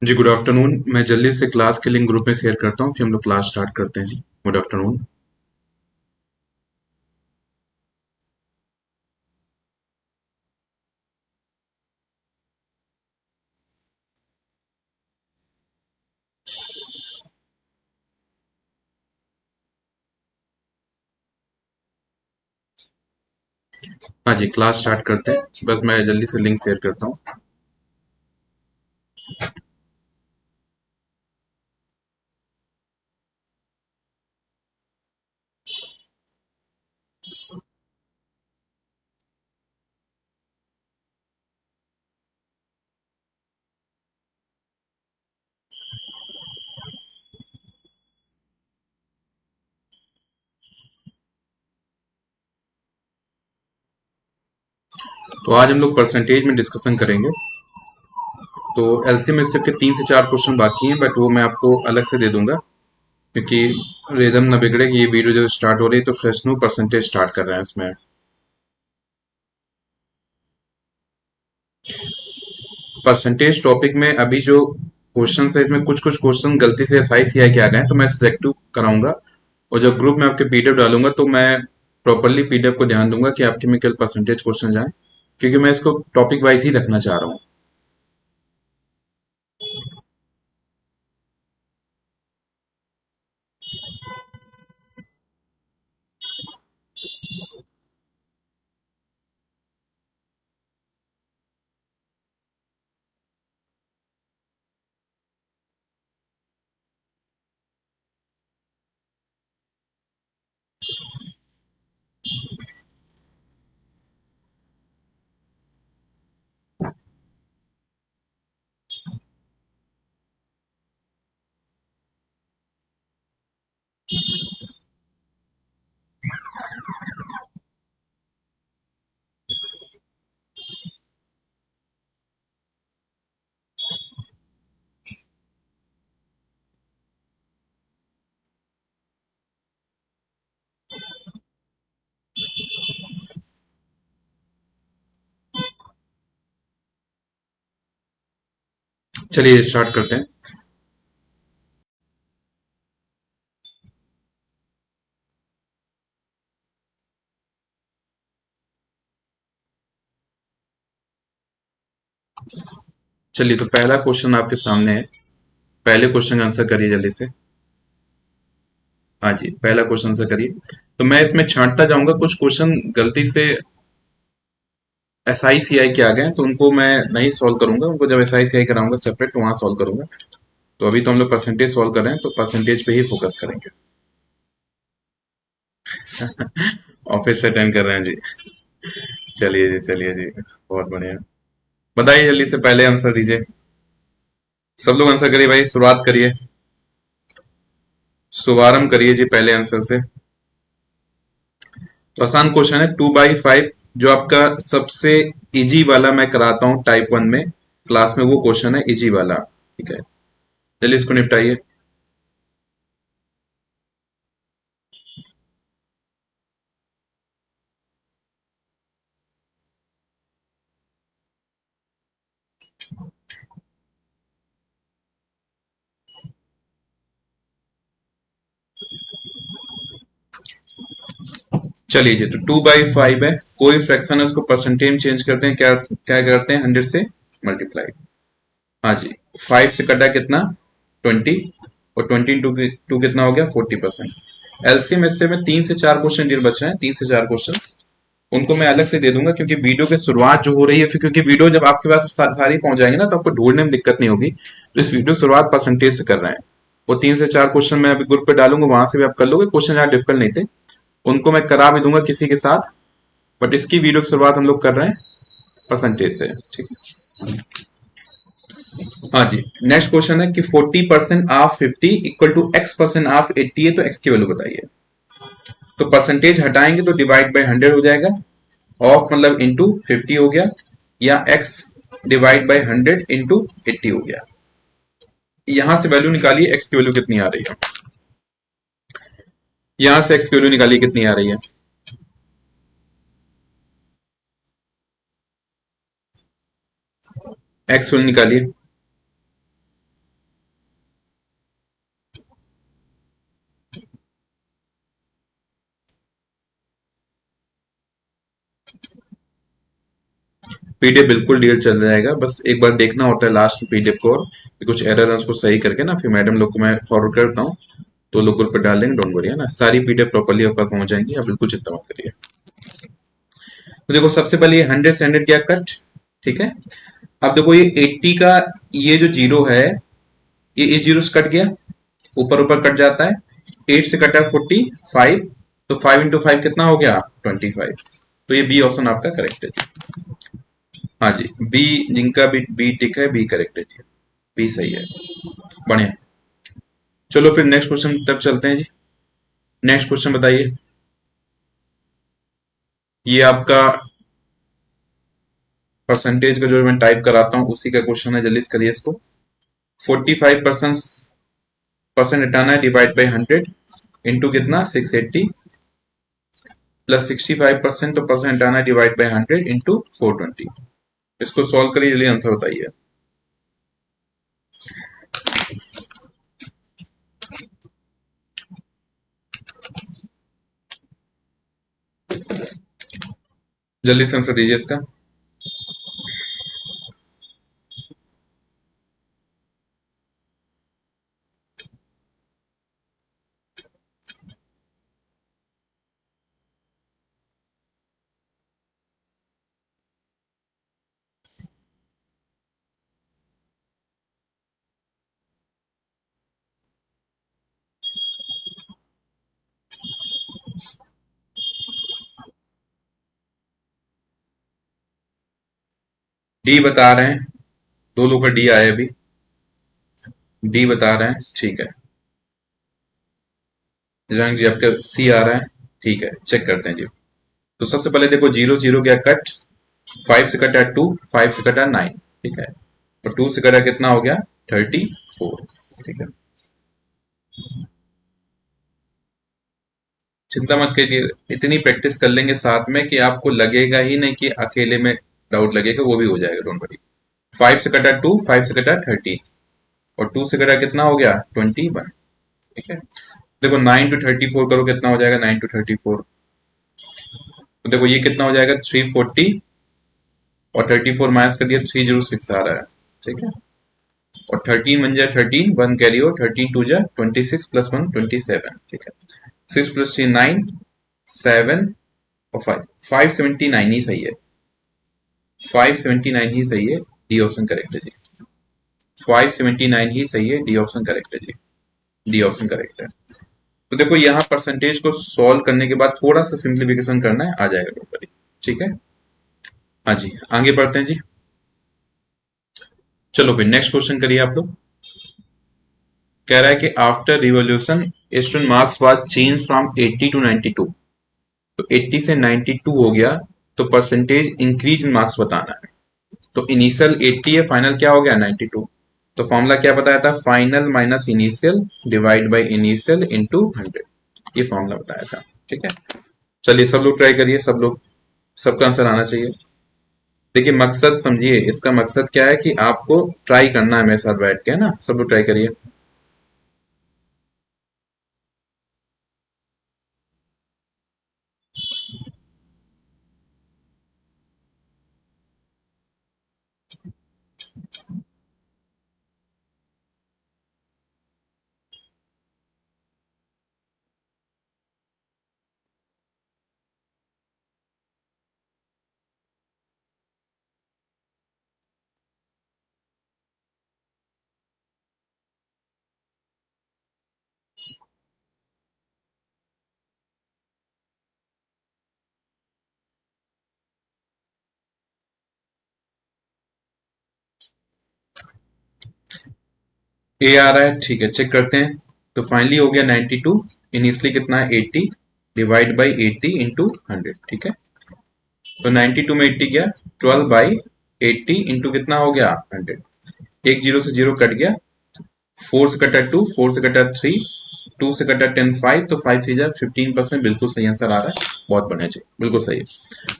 जी good afternoon. मैं जल्दी से क्लास के लिंक ग्रुप में शेयर करता हूँ, फिर हम लोग क्लास स्टार्ट करते हैं। जी गुड आफ्टरनून। हाँ जी, क्लास स्टार्ट करते हैं। बस मैं जल्दी से लिंक शेयर करता हूँ। तो आज हम लोग परसेंटेज में डिस्कशन करेंगे। तो एलसीएम एसएफ के 3 से 4 क्वेश्चन बाकी हैं, बट वो मैं आपको अलग से दे दूंगा, क्योंकि रिदम ना बिगड़े कि ये वीडियो जब स्टार्ट हो रही है तो फ्रेश न्यू परसेंटेज स्टार्ट कर रहे हैं इसमें। परसेंटेज टॉपिक में अभी जो क्वेश्चन है, इसमें कुछ कुछ क्वेश्चन गलती से SICI के आ गए हैं, तो मैं सिलेक्टिव कराऊंगा। और जब ग्रुप में आपके पीडीएफ डालूंगा तो मैं प्रॉपरली पीडीएफ को ध्यान दूंगा कि आपके में केवल परसेंटेज क्वेश्चन जाए, क्योंकि मैं इसको टॉपिक वाइज ही रखना चाह रहा हूँ। चलिए स्टार्ट करते हैं। चलिए, तो पहला क्वेश्चन आपके सामने है। पहले क्वेश्चन का आंसर करिए जल्दी से। हाँ जी, पहला क्वेश्चन आंसर करिए। तो मैं इसमें छांटता जाऊंगा, कुछ क्वेश्चन गलती से SICI के आ गए हैं, तो उनको मैं नहीं सॉल्व करूंगा। उनको जब SICI कराऊंगा सेपरेट, तो वहां सॉल्व करूंगा। तो अभी तो हम लोग परसेंटेज सॉल्व कर रहे हैं, तो परसेंटेज पे ही फोकस करेंगे। ऑफिस से अटेंड कर रहे हैं जी। चलिए जी, चलिए जी, बहुत बढ़िया। बताइए जल्दी से, पहले आंसर दीजिए। सब लोग आंसर करिए भाई, शुरुआत करिए। शुभारंभ करिए जी पहले आंसर से। तो आसान क्वेश्चन है, 2/5। जो आपका सबसे इजी वाला मैं कराता हूँ टाइप 1 में क्लास में, वो क्वेश्चन है इजी वाला। ठीक है, चलिए इसको निपटाइए। चलिए जी, तो 2/5 है, कोई फ्रैक्शन है उसको परसेंटेज में चेंज करते हैं, क्या क्या करते हैं, 100 से मल्टीप्लाई। हाँ जी, 5 से कटा कितना, 20। और 20 इंटू टू कितना हो गया, 40%। एलसीएम इससे में 3 से 4 क्वेश्चन डियर बच रहे हैं, 3 से 4 क्वेश्चन। उनको मैं अलग से दे दूंगा, क्योंकि वीडियो की शुरुआत जो हो रही है, फिर क्योंकि वीडियो जब आपके पास सारी पहुंच जाएंगे ना, तो आपको ढूंढने में दिक्कत नहीं होगी। तो इस वीडियो की शुरुआत परसेंटेज से कर रहे हैं। वो 3 से 4 क्वेश्चन मैं अभी ग्रुप पे डालूंगा, वहां से भी आप कर लोगे। क्वेश्चन यार डिफिकल्ट नहीं थे, उनको मैं करा भी दूंगा किसी के साथ। बट इसकी वीडियो की शुरुआत हम लोग कर रहे हैं परसेंटेज से। ठीक है। हाँ जी, नेक्स्ट क्वेश्चन है कि 40% of 50 equal to X% of 80 है, तो X की वैल्यू बताइए। तो परसेंटेज हटाएंगे तो डिवाइड बाय 100 हो जाएगा। ऑफ मतलब इंटू 50 हो गया, या X डिवाइड बाय 100 इंटू 80 हो गया। यहां से वैल्यू निकालिए, X की वैल्यू कितनी आ रही है। यहां से X की वैल्यू निकालिए कितनी आ रही है। X वैल्यू निकालिए। पीडीएफ बिल्कुल डिलीट चल जाएगा, बस एक बार देखना होता है लास्ट में पीडीएफ को, और कि कुछ एरर है उसको सही करके ना फिर मैडम लोग को मैं फॉरवर्ड करता हूँ, तो लोग ग्रुप पर डाल देंगे, डोंट वरी, है ना, सारी पीडीएफ प्रॉपर्ली आपका पहुंच जाएंगी, आप बिल्कुल चिंता मत करिए। तो देखो सबसे पहले ये 100 से 100 गया कट, ठीक है। अब देखो ये 80 का ये जो जीरो है, ये इस जीरो से कट गया, ऊपर ऊपर कट जाता है, 8 से कटा 45, तो 5 इंटू 5 कितना हो गया 25, तो ये बी ऑप्शन आपका करेक्ट है जी। हाँ जी, बी, जिनका भी बी टिक है बी करेक्ट है जी, बी सही है, बढ़िया। चलो फिर नेक्स्ट क्वेश्चन तक चलते हैं जी। नेक्स्ट क्वेश्चन बताइए। ये आपका परसेंटेज का जो मैं टाइप कराता हूँ उसी का क्वेश्चन है, जल्दी से करिए इसको। 45% हटाना है, डिवाइड बाई 100 इंटू कितना 680, प्लस 65%, तो परसेंट हटाना है, डिवाइड बाई 100 इंटू 420। इसको सॉल्व करिए, जल्दी आंसर बताइए। जल्दी से आंसर दीजिए इसका। डी बता रहे हैं, दो लोग का डी आया अभी, डी बता रहे हैं, ठीक है। जंग जी आपका सी आ रहा है, ठीक है, चेक करते हैं जी। तो सबसे पहले देखो जीरो जीरो गया कट, 5 से कटा 2, 5 से कटा 9, ठीक है, और 2 से कटा कितना हो गया 34, ठीक है। चिंता मत करिए, इतनी प्रैक्टिस कर लेंगे साथ में कि आपको लगेगा ही नहीं कि अकेले में डाउट लगेगा, वो भी हो जाएगा, डोंट वरी। 5 से कटा 2, 5 से कटा 30, और 2 से कटा कितना हो गया 21, ठीक है। देखो 9 टू 34 करो, कितना हो जाएगा 9 टू 34, तो देखो ये कितना हो जाएगा 340, और 34 माइनस कर दिया 306 आ रहा है, ठीक है। और 13 बन जाए 13, वन कैरी हो, 13 टू जा 26 प्लस 1 27, ठीक है। 6 प्लस 3 9, 7 और 5, 579 ही सही है, 579 ही सही है, डी ऑप्शन करेक्ट है जी। 579 ही सही है, डी ऑप्शन करेक्ट है जी, डी ऑप्शन करेक्ट है। तो देखो यहाँ परसेंटेज को सॉल्व करने के बाद थोड़ा सा सिंप्लीफिकेशन करना है, आ जाएगा टोटली, ठीक है। हाँ जी, आगे बढ़ते हैं जी। चलो फिर नेक्स्ट क्वेश्चन करिए आप लोग। कह रहा है कि after revolution student marks was change from 80 to 92, तो 80 से 92 हो गया, तो परसेंटेज इंक्रीज इन मार्क्स बताना है। तो इनिशियल 80 है, फाइनल क्या हो गया 92, तो फॉर्मूला क्या बताया था, final minus initial divide by initial into 100, ये फॉर्मूला बताया था, ठीक है। चलिए सब लोग ट्राई करिए, सब लोग, सबका आंसर आना चाहिए। देखिए मकसद समझिए, इसका मकसद क्या है कि आपको ट्राई करना है मेरे साथ बैठ के, है ना, सब लोग ट्राई करिए। ए आ रहा है, ठीक है, चेक करते हैं। तो फाइनली हो गया 92, इनिशियली कितना है 80, डिवाइड बाई 80 इंटू 100, ठीक है। तो 92 में 80 गया, 12 बाई 80 इंटू कितना हो गया 100, एक जीरो से जीरो कट गया, 4 से कटा 2, 4 से कटा 3, 2 से कटा 10 5, तो 5 से जा 15%, बिल्कुल सही आंसर आ रहा है, बहुत बढ़िया चाहिए, बिल्कुल सही है।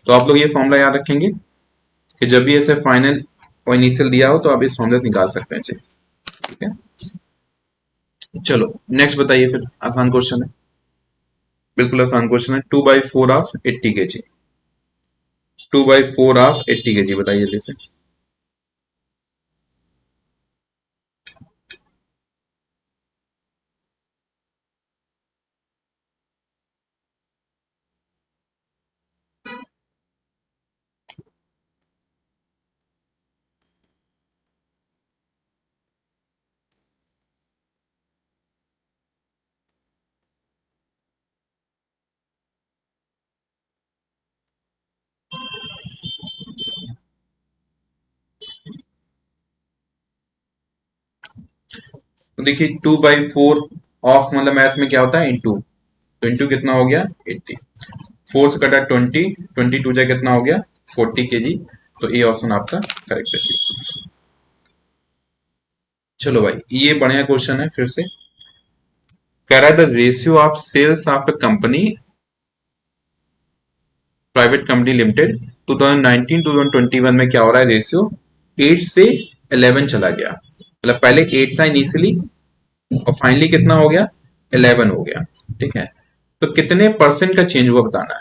तो आप लोग ये फॉर्मूला याद रखेंगे कि जब भी ऐसे फाइनल और इनिशियल दिया हो तो आप इस फॉर्मूला से निकाल सकते हैं, ठीक है। चलो नेक्स्ट बताइए, फिर आसान क्वेश्चन है, बिल्कुल आसान क्वेश्चन है, 2/4 ऑफ 80 kg। 2/4 ऑफ 80 kg, बताइए जल्दी से। तो देखिए 2/4 ऑफ मतलब मैथ में क्या होता है, इंटू। तो इंटू कितना हो गया 80, 4 से कटा 20, 22 जा कितना हो गया 40 kg। तो ए ऑप्शन आपका करेक्ट है जी। चलो भाई ये बढ़िया क्वेश्चन है फिर से। कह रहा है the ratio of sales of a company, private company limited 2019 2021 में क्या हो रहा है, रेशियो 8 से 11 चला गया। मतलब पहले 8 था इनिशियली और फाइनली कितना हो गया 11 हो गया। ठीक है, तो कितने परसेंट का चेंज हुआ बताना है,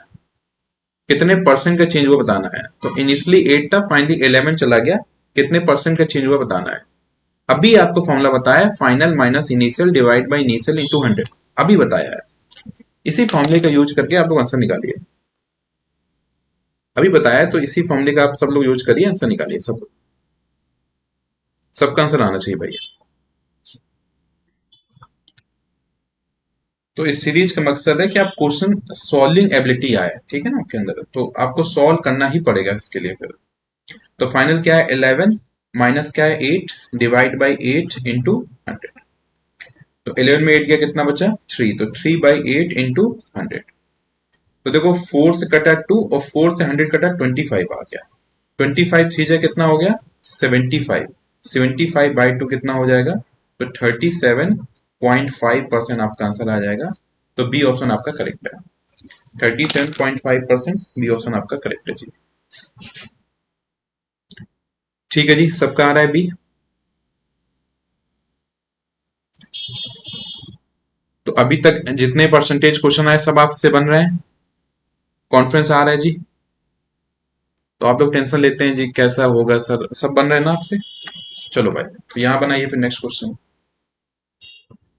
कितने परसेंट का चेंज हुआ बताना है। तो इनिशियली 8 था, फाइनली 11 चला गया, कितने परसेंट का चेंज हुआ बताना है। अभी आपको फॉर्मूला बताया है, final minus initial divide by initial into 100, अभी बताया है। इसी फॉर्मूले का यूज करके आप लोग आंसर निकालिए। अभी बताया है तो इसी फॉर्मूले का आप सब लोग यूज करिए, आंसर निकालिए सब लोग। सबका आंसर आना चाहिए भैया। तो इस सीरीज का मकसद है कि आप क्वेश्चन सॉल्विंग एबिलिटी आए, ठीक है ना आपके अंदर, तो आपको सॉल्व करना ही पड़ेगा इसके लिए फिर। तो फाइनल क्या है 11 माइनस क्या है 8 डिवाइड बाई 8 इंटू 100। तो 11 में 8 गया कितना बचा 3, तो 3/8 इंटू 100। तो देखो 4 से कटा 2 और 4 से 100 कटा 25 आ गया। 25 थ्री जा कितना हो गया 75, 75/2 कितना हो जाएगा, तो 37.5% आपका आंसर आ जाएगा। तो बी ऑप्शन आपका करेक्ट है, 37.5%, बी ऑप्शन आपका करेक्ट है जी। ठीक है जी, सबका आ रहा है बी। तो अभी तक जितने परसेंटेज क्वेश्चन आए सब आपसे बन रहे हैं, कॉन्फिडेंस आ रहा है जी। तो आप लोग टेंशन लेते हैं जी कैसा होगा सर, सब बन रहे हैं ना आपसे। चलो भाई तो यहाँ बनाइए फिर नेक्स्ट क्वेश्चन।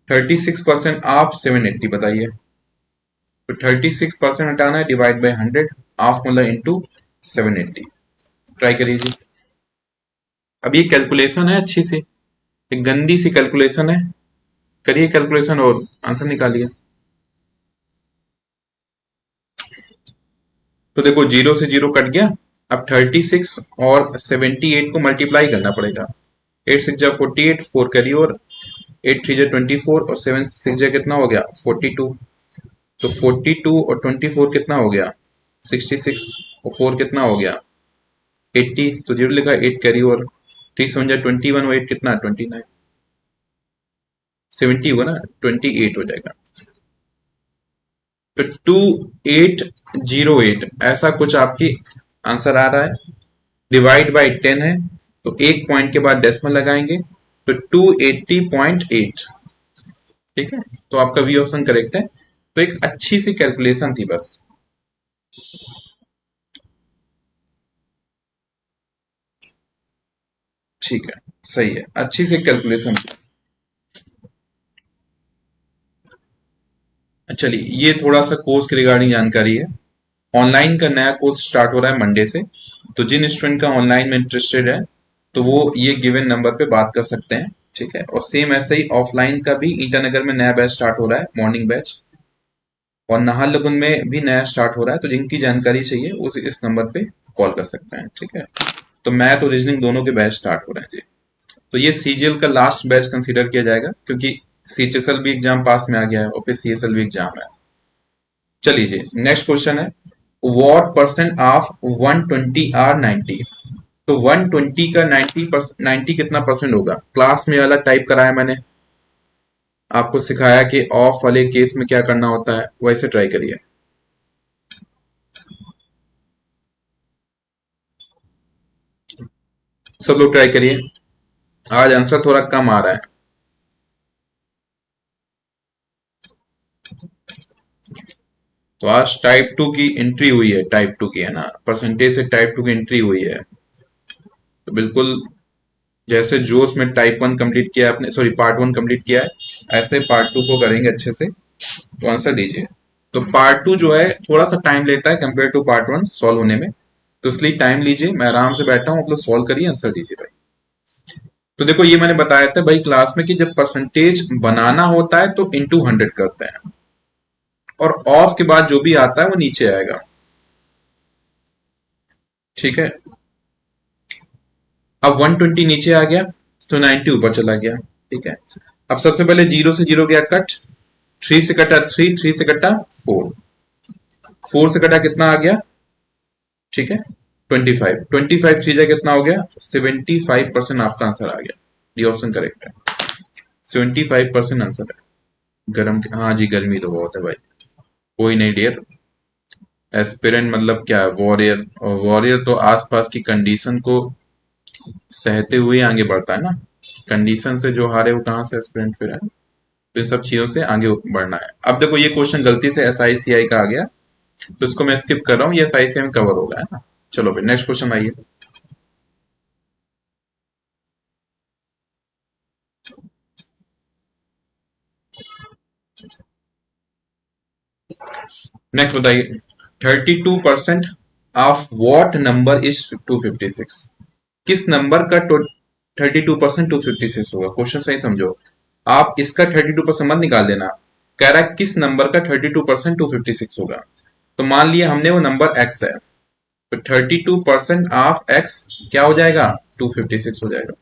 36% ऑफ 780 बताइए। तो 36% हटाना है, डिवाइड बाई 100, ऑफ मतलब इंटू 780। ट्राई करिए जी। अब ये कैलकुलेशन है अच्छी सी, एक गंदी सी कैलकुलेशन है, करिए कैलकुलेशन और आंसर निकालिए। तो देखो जीरो से जीरो कट गया, अब 36 और 78 को मल्टीप्लाई करना पड़ेगा। 8 6 जा 48, 4 करिए, और 8 3 जा 24 और 7 6 जा कितना हो गया 42। तो 42 और 24 कितना हो गया 66, और 4 कितना हो गया 80, तो जीरो लिखा 8 कैरी, और 3 7 जा 21 और 8 कितना 29, 70 हुआ ना 28 हो जाएगा। तो 2808 ऐसा कुछ आपकी आंसर आ रहा है। डिवाइड बाय 10 है, तो एक पॉइंट के बाद डेसिमल लगाएंगे, तो 280.8। ठीक है, तो आपका बी ऑप्शन करेक्ट है। तो एक अच्छी सी कैलकुलेशन थी बस। ठीक है, सही है, अच्छी सी कैलकुलेशन थी। चलिए ये थोड़ा सा कोर्स के रिगार्डिंग जानकारी है। ऑनलाइन का नया कोर्स स्टार्ट हो रहा है मंडे से। तो जिन स्टूडेंट का ऑनलाइन में इंटरेस्टेड है तो वो ये गिवन नंबर पे बात कर सकते हैं। ठीक है, और सेम ऐसे ही ऑफलाइन का भी ईटानगर में नया बैच स्टार्ट हो रहा है, मॉर्निंग बैच, और नाहरलगुन में भी नया स्टार्ट हो रहा है। तो जिनकी जानकारी चाहिए वो इस नंबर पे कॉल कर सकते हैं। ठीक है, तो मैथ और रीजनिंग दोनों के बैच स्टार्ट हो रहे हैं जी। तो ये सीजीएल का लास्ट बैच कंसीडर किया जाएगा, क्योंकि सीएचएसएल भी एग्जाम पास में आ गया है और फिर सीएसएल भी एग्जाम है। चलिए जी नेक्स्ट क्वेश्चन है, व्हाट परसेंट ऑफ 120 आर 90। तो 120 का 90 कितना परसेंट होगा, क्लास में वाला टाइप कराया मैंने, आपको सिखाया कि ऑफ वाले केस में क्या करना होता है, वैसे ट्राई करिए। सब लोग ट्राई करिए, आज आंसर थोड़ा कम आ रहा है। तो आज टाइप 2 की एंट्री हुई है, टाइप 2 की है ना, परसेंटेज से टाइप 2 की एंट्री हुई है। तो बिल्कुल जैसे जोश में टाइप 1 कंप्लीट किया आपने, सॉरी पार्ट 1 कंप्लीट किया है, ऐसे पार्ट 2 को करेंगे अच्छे से। तो आंसर दीजिए। तो पार्ट 2 जो है थोड़ा सा टाइम लेता है कंपेयर टू पार्ट 1 सॉल्व होने में, तो इसलिए टाइम लीजिए, मैं आराम से बैठा हूँ, आप लोग सॉल्व करिए, आंसर दीजिए भाई। तो देखो ये मैंने बताया था भाई क्लास में कि जब परसेंटेज बनाना होता है तो इंटू 100 करते हैं, और ऑफ के बाद जो भी आता है वो नीचे आएगा। ठीक है, अब 120 नीचे आ गया तो 90 ऊपर चला गया। ठीक है, अब सबसे पहले जीरो से जीरो गया कट, थ्री से कटा थ्री, थ्री से कटा फोर, फोर से कटा कितना आ गया, ठीक है 25, 25 थ्री जा कितना हो गया 75%, आपका आंसर आ गया, ये ऑप्शन करेक्ट है, 75% आंसर है। गर्म, हाँ जी गर्मी तो बहुत है भाई। कोई नहीं डियर, एस्पिरेंट मतलब क्या है, वॉरियर, और वॉरियर तो आसपास की कंडीशन को सहते हुए आगे बढ़ता है ना, कंडीशन से जो हारे वो कहाँ से एस्पिरेंट फिर है। तो इन सब चीजों से आगे बढ़ना है। अब देखो ये क्वेश्चन गलती से एस आई सी आई का आ गया, तो इसको मैं स्किप कर रहा हूँ, ये एस आई सी आई में कवर होगा, है ना। चलो फिर नेक्स्ट क्वेश्चन आइए। नेक्स्ट बताइए, 32% ऑफ वॉट नंबर इज 256, किस नंबर का 32% 256 होगा, क्वेश्चन सही समझो। आप इसका 32% मत निकाल देना, कह रहा है किस नंबर का 32% 256 होगा। तो मान लिया हमने वो नंबर एक्स है, तो 32% ऑफ एक्स क्या हो जाएगा 256 हो जाएगा।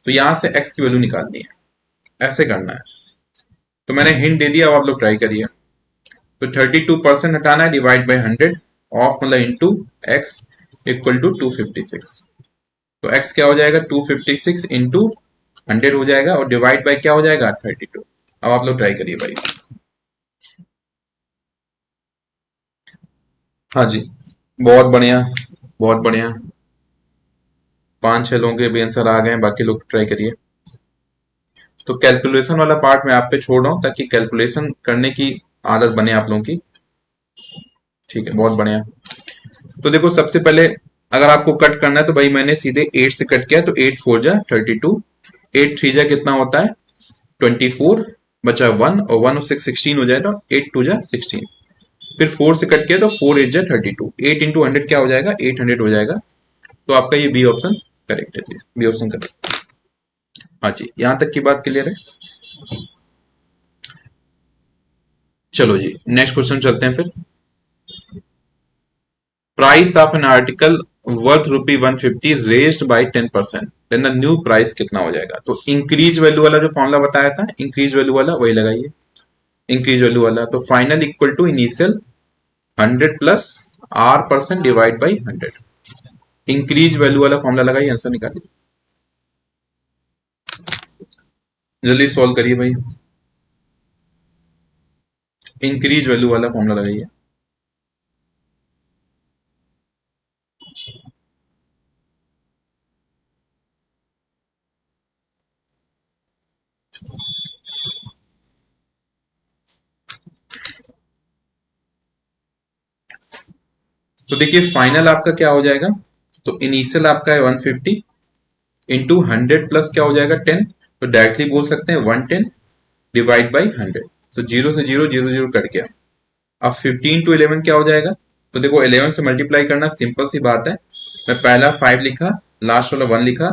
तो यहां से एक्स की वैल्यू निकालनी है, ऐसे करना है। तो मैंने हिंट दे दिया, अब आप लोग ट्राई करिए। तो 32% हटाना है, डिवाइड बाई 100, ऑफ मतलब इंटू एक्स इक्वल टू 256। तो एक्स क्या हो जाएगा 256 इंटू 100 हो जाएगा, और डिवाइड बाई क्या हो जाएगा 32। अब आप लोग ट्राई करिए भाई। हाँ जी, बहुत बढ़िया, बहुत बढ़िया, 5-6 लोगों के भी आंसर आ गए हैं, बाकी लोग ट्राई करिए। तो कैलकुलेशन वाला पार्ट मैं आप पे छोड़ रहा हूँ, ताकि कैलकुलेशन करने की आदत बने आप लोगों की। ठीक है, बहुत बढ़िया। तो देखो सबसे पहले अगर आपको कट करना है तो भाई मैंने सीधे 8 से कट किया, तो 8 4 जा 32, 8 3 जा कितना होता है 24, बचा 1, और 1 और 6 16 हो जाए, तो 8 2 जा 16। फिर 4 से कट किया तो 4 8 जा 32, 8 इंटू 100 क्या हो जाएगा 800 हो जाएगा। तो आपका ये बी ऑप्शन करेक्ट है, बी ऑप्शन करेक्ट। हाँ जी, यहां तक की बात क्लियर है। चलो जी नेक्स्ट क्वेश्चन चलते हैं फिर। Price of an article worth rupee 150 raised by 10%, then the new price कितना हो जाएगा। तो इंक्रीज वैल्यू वाला जो फॉर्मूला बताया था, इंक्रीज वैल्यू वाला वही लगाइए, इंक्रीज वैल्यू वाला। तो final equal to initial 100 plus R% divide by 100, increase value वाला फॉर्मूला लगाइए, आंसर निकालिए, जल्दी सॉल्व करिए भाई, इंक्रीज वैल्यू वाला फॉर्मूला लगाइए। तो देखिए फाइनल आपका क्या हो जाएगा, तो इनिशियल आपका है 150 इंटू 100 प्लस क्या हो जाएगा 10, तो डायरेक्टली बोल सकते हैं 110 डिवाइड बाई 100। तो जीरो से जीरो, जीरो जीरो कट गया। अब 15 टू 11 क्या हो जाएगा, तो देखो 11 से मल्टीप्लाई करना सिंपल सी बात है, मैं पहला 5 लिखा, लास्ट वाला 1 लिखा,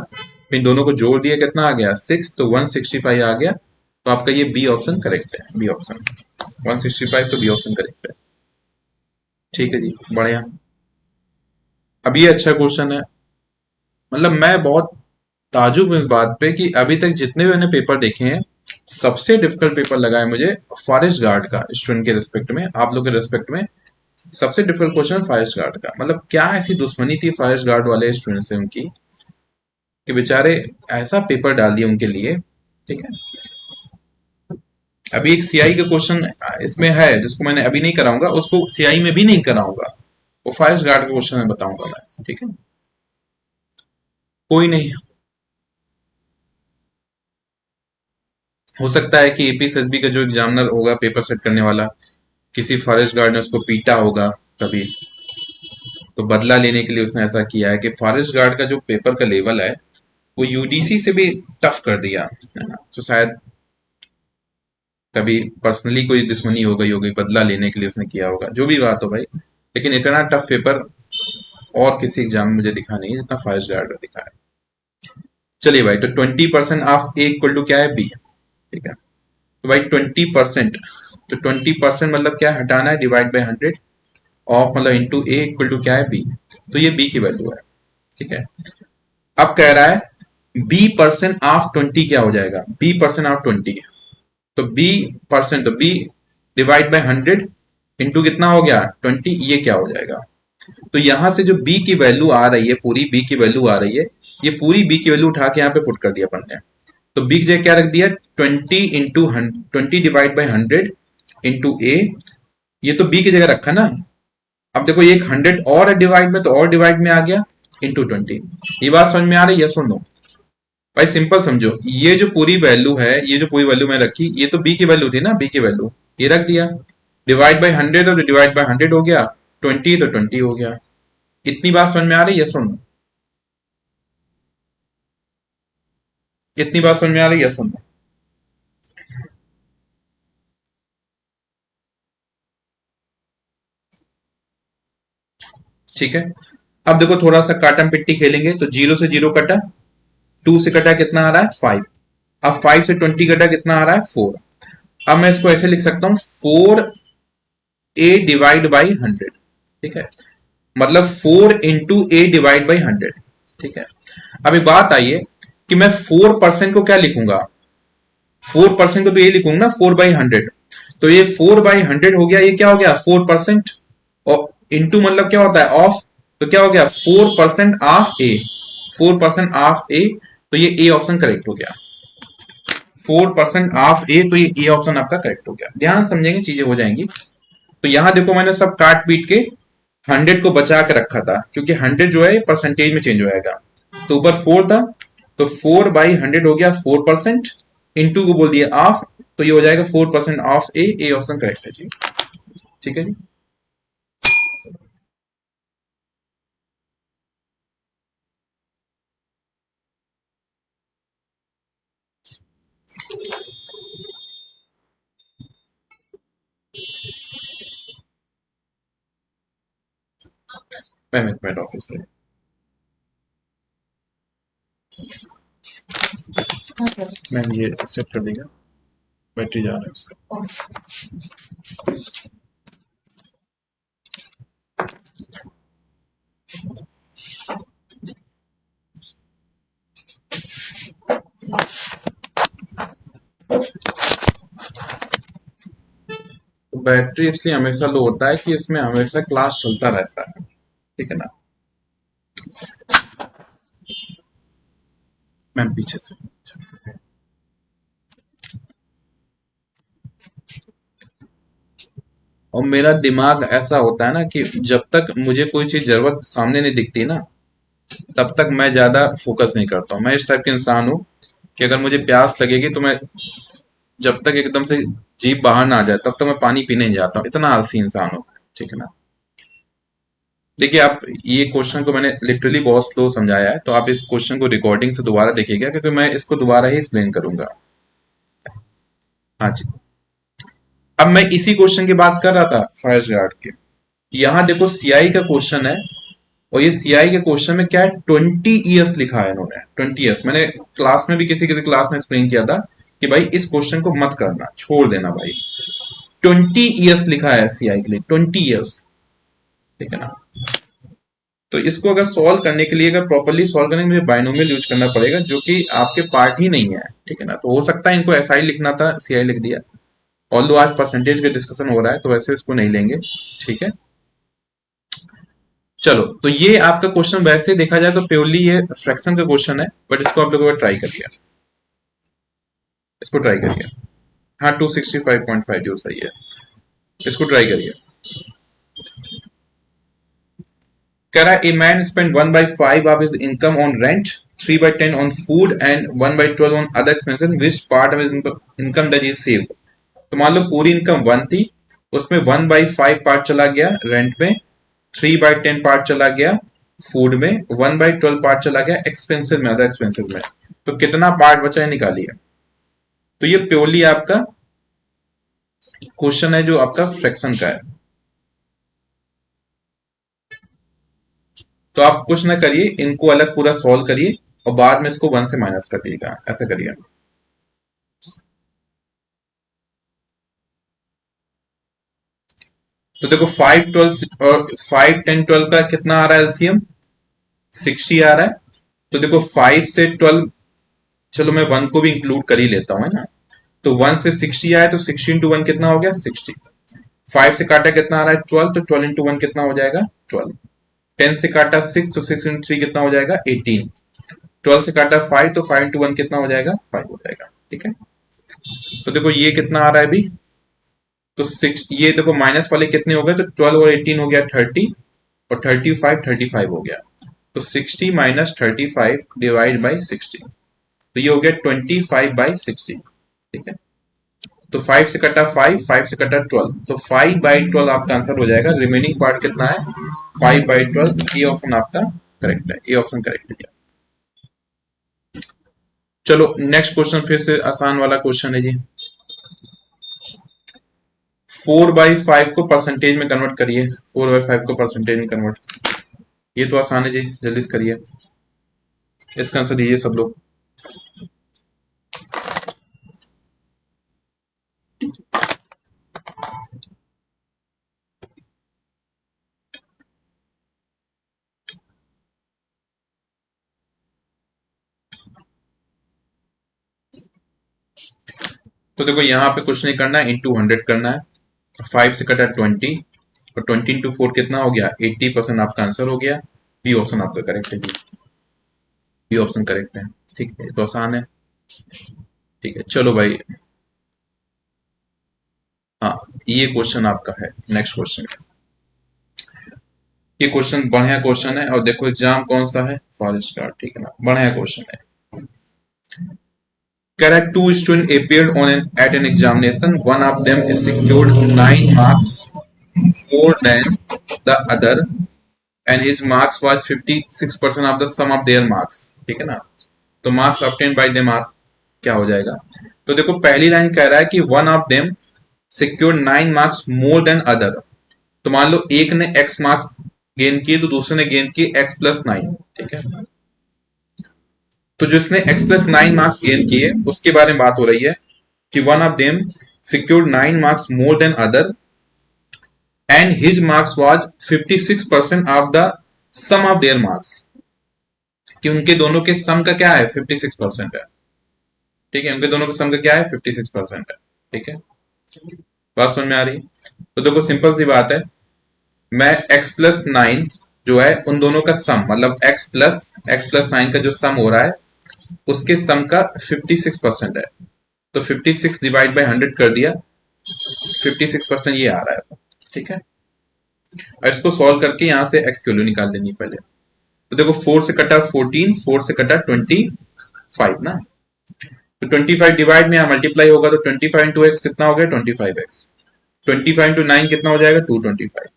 फिर दोनों को जोड़ दिया, कितना आ गया 6, तो 165 आ गया। तो आपका ये बी ऑप्शन करेक्ट है, बी ऑप्शन 165, तो बी ऑप्शन करेक्ट है। ठीक है जी, बढ़िया। अब ये अच्छा क्वेश्चन है, मतलब मैं बहुत ताजुब हूं इस बात पे कि अभी तक जितने भी मैंने पेपर देखे हैं, सबसे डिफिकल्ट पेपर लगा है मुझे फॉरेस्ट गार्ड का, स्टूडेंट के रिस्पेक्ट में, आप लोग के रिस्पेक्ट में। सबसे डिफिकल्ट क्वेश्चन फॉरेस्ट गार्ड का, मतलब क्या ऐसी दुश्मनी थी फॉरेस्ट गार्ड वाले स्टूडेंट से उनकी, कि बेचारे ऐसा पेपर डाल दिया उनके लिए। ठीक है, अभी एक सीआई का क्वेश्चन इसमें है जिसको मैंने अभी नहीं कराऊंगा, उसको सीआई में भी नहीं कराऊंगा, वो फॉरेस्ट गार्ड का क्वेश्चन मैं बताऊंगा मैं, ठीक है। कोई नहीं, हो सकता है कि एपीएसएसबी का जो एग्जामिनर होगा पेपर सेट करने वाला, किसी फॉरेस्ट गार्ड ने उसको पीटा होगा कभी, तो बदला लेने के लिए उसने ऐसा किया है कि फॉरेस्ट गार्ड का जो पेपर का लेवल है वो यूडीसी से भी टफ कर दिया है ना। तो शायद कभी पर्सनली कोई दुश्मनी हो गई होगी, बदला लेने के लिए उसने किया होगा, जो भी बात हो भाई। लेकिन इतना टफ पेपर और किसी एग्जाम में मुझे दिखा नहीं है जितना फॉरेस्ट गार्ड का दिखा है। चलिए भाई, तो 20% ऑफ ए इक्वल टू क्या है, बी। ठीक है, तो भाई 20%, तो 20% मतलब क्या है, हटाना है, डिवाइड बाई 100 ऑफ मतलब इंटू ए इक्वल टू क्या है, बी। तो ये बी की वैल्यू है। ठीक है, अब कह रहा है बी परसेंट ऑफ 20 क्या हो जाएगा, बी परसेंट ऑफ 20। तो बी परसेंट, तो बी डिवाइड बाई 100 इंटू कितना हो गया 20, ये क्या हो जाएगा। तो यहां से जो बी की वैल्यू आ रही है, पूरी बी की वैल्यू आ रही है, ये पूरी बी की वैल्यू उठा के यहाँ पे पुट कर दिया अपन ने। तो बी की जगह क्या रख दिया, 20 डिवाइड बाई 100 इंटू ए, ये तो बी की जगह रखा ना। अब देखो एक 100 और है डिवाइड में, तो और डिवाइड में आ गया इंटू 20। ये बात समझ में आ रही है, सुन लो भाई, सिंपल समझो, ये जो पूरी वैल्यू है, ये जो पूरी वैल्यू मैंने रखी, ये तो बी की वैल्यू थी ना, बी की वैल्यू ये रख दिया, डिवाइड बाई 100 तो डिवाइड बाई 100 हो गया, 20 तो 20 हो गया। इतनी बात समझ में आ रही है, सुन, इतनी बात समझ में आ रही है, सुन। ठीक है, अब देखो थोड़ा सा काटम पिट्टी खेलेंगे, तो 0 से 0 कटा, 2 से कटा कितना आ रहा है 5, अब 5 से 20 कटा कितना आ रहा है 4। अब मैं इसको ऐसे लिख सकता हूं 4a डिवाइड बाई 100। ठीक है, मतलब 4 इंटू ए डिवाइड बाई 100। ठीक है, अभी बात आई है कि मैं 4% को क्या लिखूंगा, 4% को तो ये लिखूंगा ना 4/100। तो ये 4/100 हो गया, ये क्या हो गया 4%, और इंटू मतलब क्या होता है ऑफ, तो क्या हो गया 4% ऑफ ए, 4% ऑफ ए, तो ये ए ऑप्शन करेक्ट हो गया। 4% ऑफ ए, तो ये ए ऑप्शन आपका करेक्ट हो गया। ध्यान समझेंगे, चीजें हो जाएंगी। तो यहां देखो मैंने सब काट पीट के 100 को बचा के रखा था, क्योंकि 100 जो है परसेंटेज में चेंज हो जाएगा। तो ऊपर 4 था, तो 4/100 हो गया 4%, इंटू को बोल दिया ऑफ, तो ये हो जाएगा 4% of A, A option correct है जी। ठीक है जी, मैनेजमेंट ऑफिस है। मैम ये सेट कर देगा, बैटरी जा रहा है उसका। तो बैटरी इसलिए हमेशा लो होता है कि इसमें हमेशा क्लास चलता रहता है। ठीक है ना मैम, पीछे से। और मेरा दिमाग ऐसा होता है ना कि जब तक मुझे कोई चीज जरूरत सामने नहीं दिखती ना, तब तक मैं ज्यादा फोकस नहीं करता हूँ। मैं इस टाइप के इंसान हूँ कि अगर मुझे प्यास लगेगी तो मैं जब तक एकदम से जीभ बाहर ना आ जाए तब तक मैं पानी पीने नहीं जाता हूँ, इतना आलसी इंसान हूँ। ठीक है ना, देखिए आप, ये क्वेश्चन को मैंने लिटरली बहुत स्लो समझाया है, तो आप इस क्वेश्चन को रिकॉर्डिंग से दोबारा देखिएगा, क्योंकि मैं इसको दोबारा ही एक्सप्लेन करूंगा। हाँ जी, अब मैं इसी क्वेश्चन की बात कर रहा था फॉरेस्ट गार्ड के। यहाँ देखो सीआई का क्वेश्चन है, और ये सीआई के क्वेश्चन में क्या है, 20 ईयर्स लिखा है इन्होंने, 20 ईयर्स। मैंने क्लास में भी किसी किसी क्लास में एक्सप्लेन किया था कि भाई इस क्वेश्चन को मत करना, छोड़ देना भाई। 20 ईयर्स लिखा है सीआई के लिए, 20 ईयर्स। ठीक है ना, तो इसको अगर सॉल्व करने के लिए, अगर प्रॉपरली सॉल्व करने के लिए मुझे बाइनोमियल यूज करना पड़ेगा, जो कि आपके पार्ट ही नहीं है। ठीक है ना, तो हो सकता है इनको एसआई लिखना था, सीआई लिख दिया। ऑल्दो आज परसेंटेज का डिस्कशन हो रहा है, तो वैसे इसको नहीं लेंगे। ठीक है, चलो, तो ये आपका क्वेश्चन वैसे देखा जाए तो प्योरली ये फ्रैक्शन का क्वेश्चन है, बट इसको आप लोगों को ट्राई करिए, इसको ट्राई करिए। हाँ, 265.5 जो सही है, इसको ट्राई करिए। कह रहा है a man spend 1/5 of his income on rent, 3/10 on food and 1/12 on other expenses, which part of his income does he save. तो मान लो पूरी इनकम 1 थी, उसमें 1/5 पार्ट चला गया रेंट में, 3/10 पार्ट चला गया फूड में, 1/12 पार्ट चला गया एक्सपेंसेस में, अदर एक्सपेंसेस में। तो कितना पार्ट बचा है निकालिए। तो ये प्योरली आपका क्वेश्चन है जो आपका फ्रैक्शन का है। तो आप कुछ ना करिए, इनको अलग पूरा सॉल्व करिए और बाद में इसको 1 से माइनस कर दिएगा, ऐसा करिए। तो देखो 5 12 और 5 10 12 का कितना आ रहा है एलसीएम, 60 आ रहा है। तो देखो 5 से 12, चलो मैं 1 को भी इंक्लूड कर ही लेता हूँ, है ना। तो 1 से 60 आया तो 60 इंटू 1 कितना हो गया 60। 5 से काटा कितना आ रहा है 12, तो 12 इंटू 1 कितना हो जाएगा 12। 10 से काटा 6, तो 6 इंटू 3 कितना हो जाएगा 18। 12 से काटा 5, तो 5 इंटू 1 कितना हो जाएगा 5 हो जाएगा, ठीक है। तो देखो ये कितना आ रहा है अभी, तो 6, ये देखो माइनस वाले कितने हो गए, तो 12 और 18 हो गया 30, और 35 हो गया। तो 60 माइनस 35 डिवाइड बाई 60, तो ये हो गया 25/60, ठीक है। तो 5 से कटा 5, 5 से कटा 12, तो 5/12 आपका आंसर हो जाएगा। रिमेनिंग पार्ट कितना है 5/12। ये ऑप्शन आपका करेक्ट है, ये ऑप्शन करेक्ट है। चलो नेक्स्ट क्वेश्चन फिर से आसान वाला क्वेश्चन है जी। 4/5 को परसेंटेज में कन्वर्ट करिए, 4/5 को परसेंटेज में कन्वर्ट। ये तो आसान है जी, जल्दी से करिए, इसका आंसर दीजिए सब लोग। तो देखो यहाँ पे कुछ नहीं करना है, इंटू 100 करना है। 5 से कटा 20, और 20 इंटू 4 कितना हो गया 80%, आपका आंसर हो गया। बी ऑप्शन आपका करेक्ट है जी, बी ऑप्शन करेक्ट है, ठीक है, तो आसान है। ठीक है चलो भाई, हाँ ये क्वेश्चन आपका है, नेक्स्ट क्वेश्चन। ये क्वेश्चन बढ़िया क्वेश्चन है, और देखो एग्जाम कौन सा है, फॉरेस्ट गार्ड, ठीक है ना, बढ़िया क्वेश्चन है। Correct, two students appeared at an examination. One of them is secured 9 marks more than the other, and his marks was 56% of the sum of their marks. ठीक है ना। तो marks obtained by them are क्या हो जाएगा। तो देखो पहली लाइन कह रहा है कि one of them secured 9 marks more than other। तो मान लो एक ने x मार्क्स गेन किए तो दूसरे ने गेन किए x+9, ठीक है। तो जिसने x+9 मार्क्स गेन किए उसके बारे में बात हो रही है कि one of them secured 9 marks more than other, and his marks was 56% of the sum of their marks. कि उनके दोनों के सम का क्या है 56% है, ठीक है, उनके दोनों के सम का क्या है 56% है, ठीक है। बात समझ में आ रही है। तो देखो सिंपल सी बात है, मैं x+9 जो है उन दोनों का सम, मतलब x+9 का जो सम हो रहा है उसके सम का 56% है। तो 56 डिवाइड बाई 100 कर दिया, 56% ये आ रहा है, ठीक है। और इसको सॉल्व करके यहां से एक्स की वैल्यू निकाल लेनी पहले। तो देखो 4 से कटा 14, 4 से कटा 25 ना। तो 25 डिवाइड में यहां मल्टीप्लाई होगा, तो 25 इंटू एक्स कितना हो गया 25x। 25 इंटू 9 कितना हो जाएगा 225।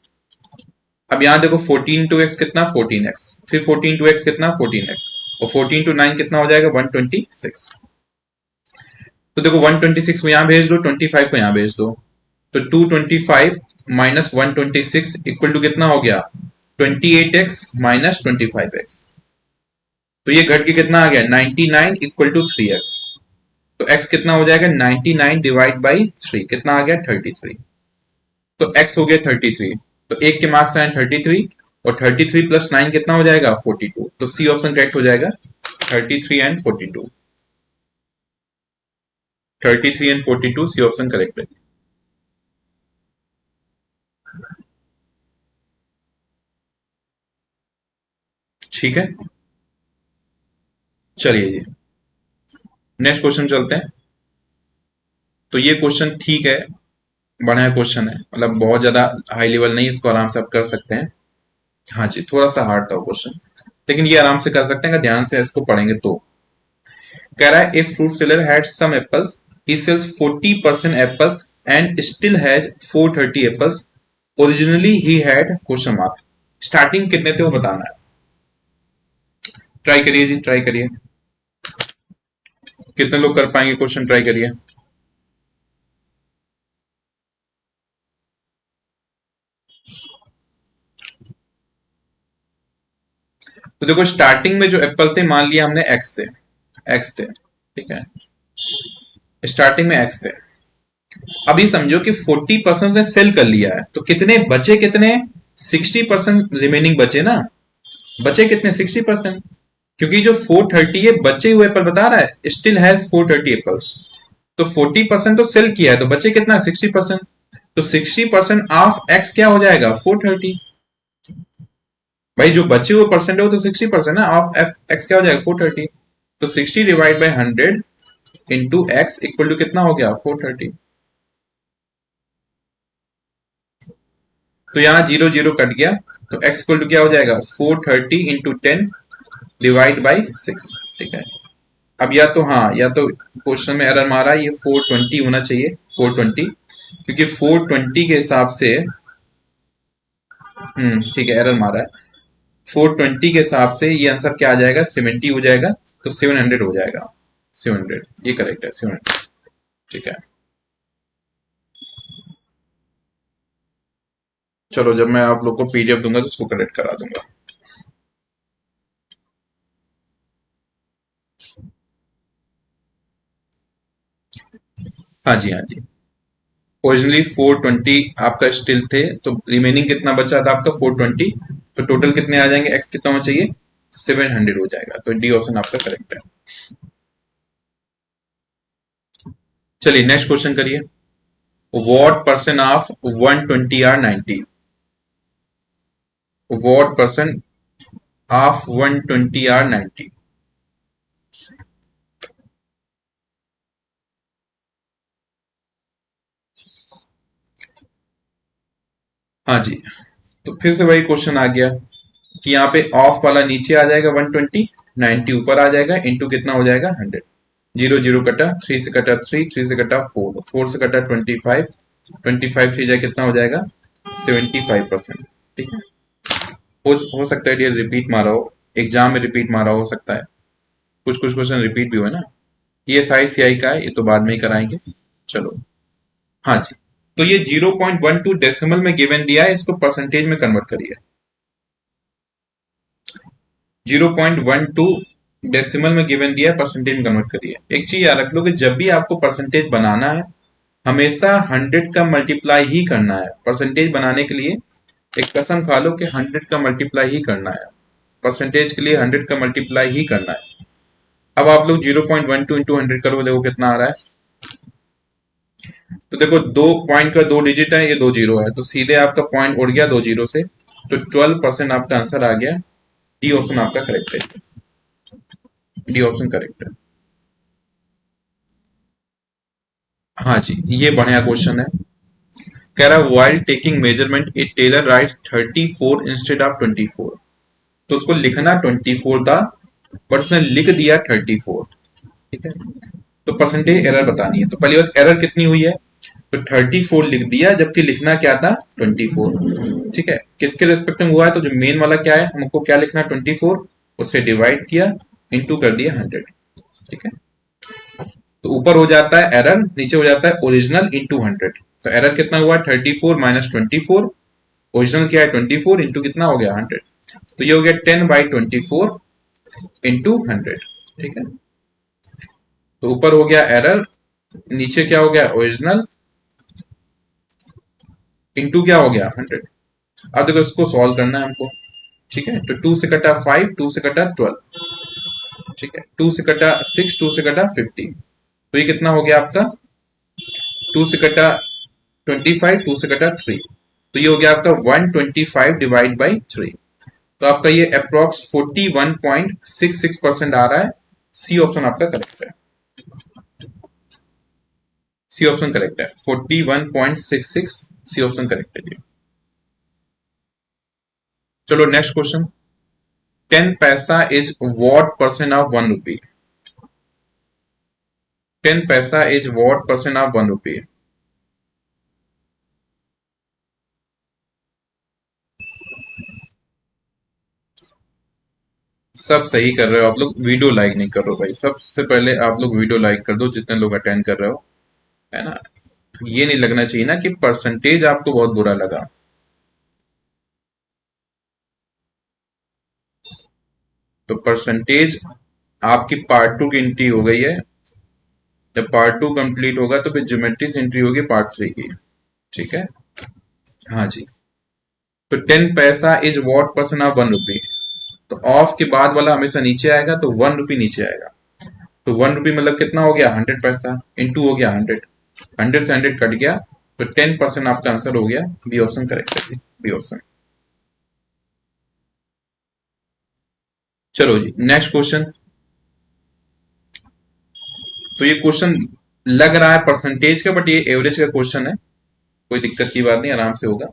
अब यहां देखो 14 इंटू एक्स कितना 14x, फिर 14 इंटू एक्स कितना 14x, और 14 इंटू 9 कितना हो जाएगा 126। तो देखो 126 को यहां भेज दो, 25 को यहां भेज दो, तो 225 माइनस 126 इक्वल टू कितना हो गया 28x माइनस 25x। तो ये घट के कितना आ गया 99 इक्वल टू 3x। तो x कितना हो जाएगा 99 डिवाइड बाई 3 कितना आ गया 33। तो x हो गया 33, तो एक के मार्क्स आए 33, और 33 प्लस 9 कितना हो जाएगा 42। तो सी ऑप्शन करेक्ट हो जाएगा, 33 and 42, 33 and 42 C option correct है। ठीक है चलिए जी नेक्स्ट क्वेश्चन चलते हैं। तो ये क्वेश्चन ठीक है, बढ़िया क्वेश्चन है, मतलब बहुत ज्यादा हाई लेवल नहीं, इसको आराम से आप कर सकते हैं। हाँ जी थोड़ा सा हार्ड था क्वेश्चन, लेकिन ये आराम से कर सकते हैं अगर ध्यान से इसको पढ़ेंगे तो। कह रहा है a fruit seller had some apples, he sells 40% apples and still has 430 apples. Originally he had question mark. Starting कितने थे वो बताना है. ट्राई करिए जी, ट्राई करिए. कितने लोग कर पाएंगे क्वेश्चन, ट्राई करिए. तो देखो स्टार्टिंग में जो एप्पल थे मान लिया हमने एक्स थे, एक्स थे, ठीक है. स्टार्टिंग में एक्स थे. अभी समझो कि 40% से सेल कर लिया है, तो कितने बचे, कितने 60% रिमेनिंग बचे ना. बचे कितने 60%, क्योंकि जो 430 है बचे हुए एप्पल बता रहा है, स्टिल हैज 430 एप्पल्स. तो 40% तो सेल किया है, तो बचे कितना 60%. तो 60% ऑफ एक्स क्या हो जाएगा 430. भाई जो बचे हुए परसेंट है वो तो 60% है, ऑफ एक्स क्या हो जाएगा 430. तो 60 divide by 100 into x equal to कितना हो गया 430. तो यहाँ जीरो जीरो कट गया, तो x इक्वल टू क्या हो जाएगा 430 इंटू 10 डिवाइड बाई 6. ठीक है. अब या तो हाँ, या तो क्वेश्चन में एरर मारा, ये 420 होना चाहिए 420, क्योंकि 420 के हिसाब से ठीक है एरर मारा है. 420 के हिसाब से ये आंसर क्या आ जाएगा 70 हो जाएगा, तो 700 हो जाएगा. 700 ये करेक्ट है 700. ठीक है. चलो जब मैं आप लोग को पीडीएफ दूंगा तो उसको करेक्ट करा दूंगा. हाँ जी, हाँ जी. ओरिजिनली 420 आपका स्टिल थे, तो रिमेनिंग कितना बचा था आपका 420. तो टोटल कितने आ जाएंगे, एक्स कितना होना चाहिए 700 हो जाएगा. तो डी ऑप्शन आपका करेक्ट है. चलिए नेक्स्ट क्वेश्चन करिए. What percent of 120 are 90. What percent of 120 are 90. हाँ जी. तो फिर से वही क्वेश्चन आ गया कि यहाँ पे ऑफ वाला नीचे आ जाएगा 120, 90 ऊपर आ जाएगा, इंटू कितना हो जाएगा 100. जीरो जीरो कटा, 3 से कटा 3, 3 से कटा 4, 4 से कटा 25, 25 से जाए कितना हो जाएगा 75%. ठीक है. हो सकता है ये रिपीट मारा हो, एग्जाम में रिपीट मारा हो सकता है, कुछ कुछ क्वेश्चन रिपीट भी हुए ना. ये SI CI का है, ये तो बाद में ही कराएंगे. चलो. हाँ जी. तो ये 0.12 डेसिमल में गिवन दिया है, इसको परसेंटेज में कन्वर्ट करिए. 0.12 डेसिमल में गिवन दिया है, परसेंटेज में कन्वर्ट करिए. एक चीज याद रख लो कि जब भी आपको परसेंटेज बनाना है हमेशा 100 का मल्टीप्लाई ही करना है. परसेंटेज बनाने के लिए एक कसम खा लो कि 100 का मल्टीप्लाई ही करना है. परसेंटेज के लिए 100 का मल्टीप्लाई ही करना है. अब आप लोग 0.12 इंटू 100 करो, देखो कितना आ रहा है. तो देखो दो पॉइंट का दो डिजिट है, ये दो जीरो है, तो सीधे आपका पॉइंट उड़ गया दो जीरो से. तो 12% आपका आंसर आ गया. डी ऑप्शन आपका करेक्ट है. डी ऑप्शन करेक्ट है. हाँ जी, ये बढ़िया क्वेश्चन है. कह रहा है while taking measurement a tailor writes 34 instead of 24. तो उसको लिखना 24 था, बट उसने लिख दिया 34. ठीक है. तो परसेंटेज एरर बतानी है, तो पहली बात एरर कितनी हुई है, तो 34 लिख दिया, जबकि लिखना क्या था 24. ठीक है. किसके रेस्पेक्ट में हुआ है, तो जो मेन वाला क्या है हमको क्या लिखना 24, उससे डिवाइड किया, इंटू कर दिया 100. ठीक है. तो ऊपर हो जाता है एरर, नीचे हो जाता है ओरिजिनल इंटू 100. तो एरर कितना हुआ 34 माइनस 24, ओरिजिनल क्या है 24 इंटू कितना हो गया 100. तो ये हो गया 10/24 इंटू 100. ठीक है. तो ऊपर हो गया एरर, नीचे क्या हो गया ओरिजिनल, इंटू क्या हो गया 100. अब देखो इसको सॉल्व करना है हमको. ठीक है. तो 2 से कटा 5, 2 से कटा 12. ठीक है. 2 से कटा 6, 2 से कटा 15. तो ये कितना हो गया आपका 2 से कटा 25, 2 से कटा 3. तो ये हो गया आपका 125 डिवाइड बाई 3. तो आपका ये अप्रोक्स 41.66% आ रहा है. सी ऑप्शन आपका करेक्ट है. सी ऑप्शन करेक्ट है. 41.66, सी ऑप्शन करेक्ट है जी. चलो नेक्स्ट क्वेश्चन. 10 पैसा इज व्हाट परसेंट ऑफ 1 रुपी. 10 पैसा इज व्हाट परसेंट ऑफ 1 रुपी. सब सही कर रहे हो आप लोग, वीडियो लाइक नहीं कर रहे हो भाई। सबसे पहले आप लोग वीडियो लाइक कर दो जितने लोग अटेंड कर रहे हो, है ना। तो ये नहीं लगना चाहिए ना कि परसेंटेज आपको बहुत बुरा लगा। तो परसेंटेज आपकी पार्ट टू की एंट्री हो गई है। जब पार्ट टू कंप्लीट होगा तो फिर ज्योमेट्री से एंट्री होगी पार्ट थ्री की। ठीक है। हाँ जी। तो 10 पैसा इज वॉट परसेंट ऑफ 1 रुपी। तो ऑफ के बाद वाला हमेशा नीचे आएगा, तो 1 रुपी नीचे आएगा। तो 1 रुपी मतलब कितना हो गया, 100 पैसा, इंटू हो गया 100। 100 से 100 कट गया, तो 10% आपका आंसर हो गया। बी ऑप्शन करेक्ट है, बी ऑप्शन। चलो जी नेक्स्ट क्वेश्चन। तो ये क्वेश्चन लग रहा है परसेंटेज का, बट ये एवरेज का क्वेश्चन है। कोई दिक्कत की बात नहीं, आराम से होगा।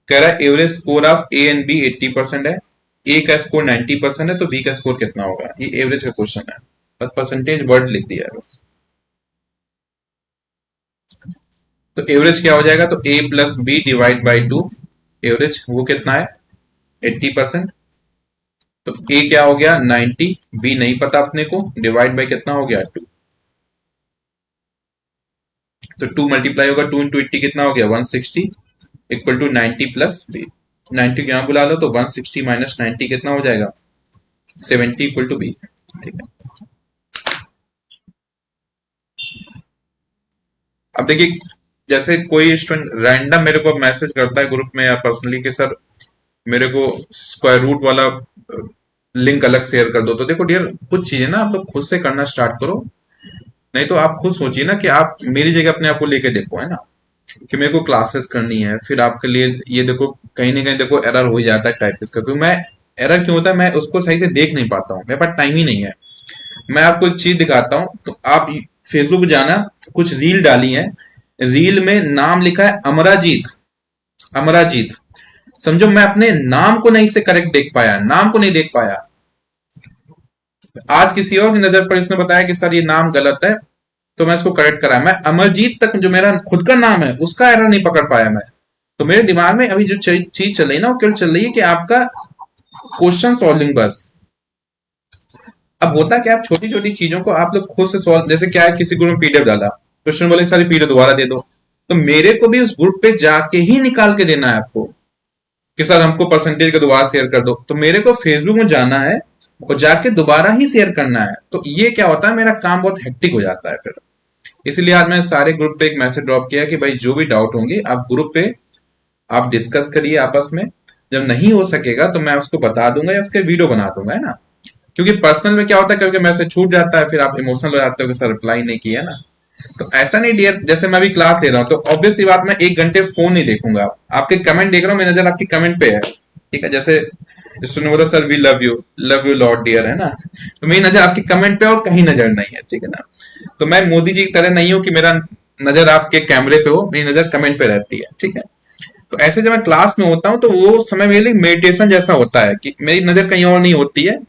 कह रहा है average score of A and B 80% है, ए का स्कोर 90% है, तो बी का स्कोर कितना होगा। ये एवरेज का क्वेश्चन है, बस परसेंटेज वर्ड लिख दिया है बस। तो एवरेज क्या हो जाएगा, तो A plus B divide by two. Average वो कितना है, 80%। तो ए क्या हो गया 90, बी नहीं पता अपने को, डिवाइड बाई कितना हो गया 2। तो 2 मल्टीप्लाई होगा, 2 इंटू 80 कितना हो गया 160, इक्वल टू 90 प्लस बी। 90 को यहां बुला लो तो 160 माइनस 90 कितना हो जाएगा 70 इक्वल टू बी। ठीक है। अब देखिए, जैसे कोई स्टूडेंट रैंडम मेरे को मैसेज करता है ग्रुप में या पर्सनली कि सर मेरे को स्क्वायर रूट वाला लिंक अलग शेयर कर दो, तो देखो डियर, कुछ चीजें ना आप लोग खुद से करना स्टार्ट करो। नहीं तो आप खुद सोचिए ना कि आप मेरी जगह अपने आप को लेके देखो, है ना, कि मेरे को क्लासेस करनी है, फिर आपके लिए ये देखो कहीं ना कहीं देखो एरर हो ही जाता है टाइपिस्ट का, क्योंकि मैं एरर क्यों होता है, मैं उसको सही से देख नहीं पाता हूँ, मेरे पास टाइम ही नहीं है। मैं आपको एक चीज दिखाता हूँ, तो आप फेसबुक पे जाना, कुछ रील डाली है, रील में नाम लिखा है अमराजीत। अमराजीत, समझो मैं अपने नाम को नहीं से करेक्ट देख पाया, नाम को नहीं देख पाया। आज किसी और की नजर पर इसने बताया कि सर ये नाम गलत है, तो मैं इसको करेक्ट कराया। मैं अमरजीत तक जो मेरा खुद का नाम है उसका एरर नहीं पकड़ पाया मैं। तो मेरे दिमाग में अभी जो चीज चल रही है ना, वो क्या चल रही है कि आपका क्वेश्चन सॉल्विंग बस। अब होता क्या, आप छोटी छोटी चीजों को आप लोग खुद से सॉल्व, जैसे क्या है किसी ग्रुप में पीडीएफ डाला, क्वेश्चन बोले सारी पीडीएफ दोबारा दे दो, तो मेरे को भी उस ग्रुप पे जाके ही निकाल के देना है आपको कि सर हमको परसेंटेज का दोबारा शेयर कर दो। तो मेरे को फेसबुक में जाना है और जाके दोबारा ही शेयर करना है। तो ये क्या होता है, मेरा काम बहुत हेक्टिक हो जाता है फिर। इसलिए आज मैंने सारे ग्रुप पे एक मैसेज ड्रॉप किया कि भाई जो भी डाउट होंगे आप ग्रुप पे आप डिस्कस करिए आपस में। जब नहीं हो सकेगा तो मैं उसको बता दूंगा या उसके वीडियो बना दूंगा, है ना। क्योंकि पर्सनल में क्या होता है, कभी मैसेज छूट जाता है, फिर आप इमोशनल हो जाते हो कि सर रिप्लाई नहीं किया ना। तो ऐसा नहीं डियर, जैसे मैं अभी क्लास ले रहा हूँ तो ऑब्वियस सी बात, मैं 1 घंटे फोन नहीं देखूंगा। आपके कमेंट देख रहा हूँ, मेरी नजर आपकी कमेंट पे है। ठीक है, जैसे स्टूडेंट बोला sir we love you lot dear, है ना। तो मेरी नजर आपकी कमेंट पे और कहीं नजर नहीं है, ठीक है ना। तो मैं मोदी जी की तरह नहीं हूं कि मेरा नजर आपके कैमरे पे हो, मेरी नजर कमेंट पे रहती है, ठीक है। तो ऐसे जब मैं क्लास में होता हूँ तो वो समय मेरे लिए मेडिटेशन जैसा होता है कि मेरी नजर कहीं और नहीं होती है।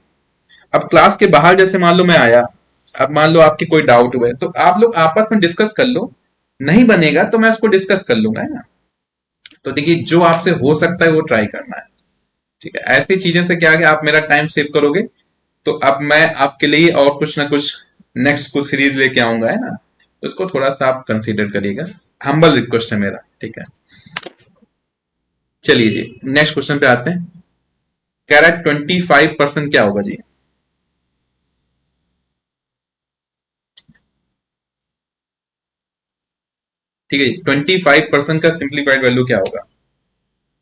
अब क्लास के बाहर जैसे मान लो मैं आया, अब मान लो आपकी कोई डाउट हुए तो आप लोग आपस में डिस्कस कर लो, नहीं बनेगा तो मैं उसको डिस्कस कर लूंगा, है ना। तो देखिए जो आपसे हो सकता है वो ट्राई करना है, ठीक है। ऐसी चीजें से क्या है कि आप मेरा टाइम सेव करोगे, तो अब मैं आपके लिए और कुछ ना कुछ नेक्स्ट कुछ सीरीज लेके आऊंगा, है ना। तो उसको थोड़ा सा आप कंसीडर करिएगा, हम्बल रिक्वेस्ट है मेरा, ठीक है। चलिए जी नेक्स्ट क्वेश्चन पे आते हैं। कह रहा है 25% क्या होगा जी। ठीक है जी, 25% का सिंप्लीफाइड वैल्यू क्या होगा।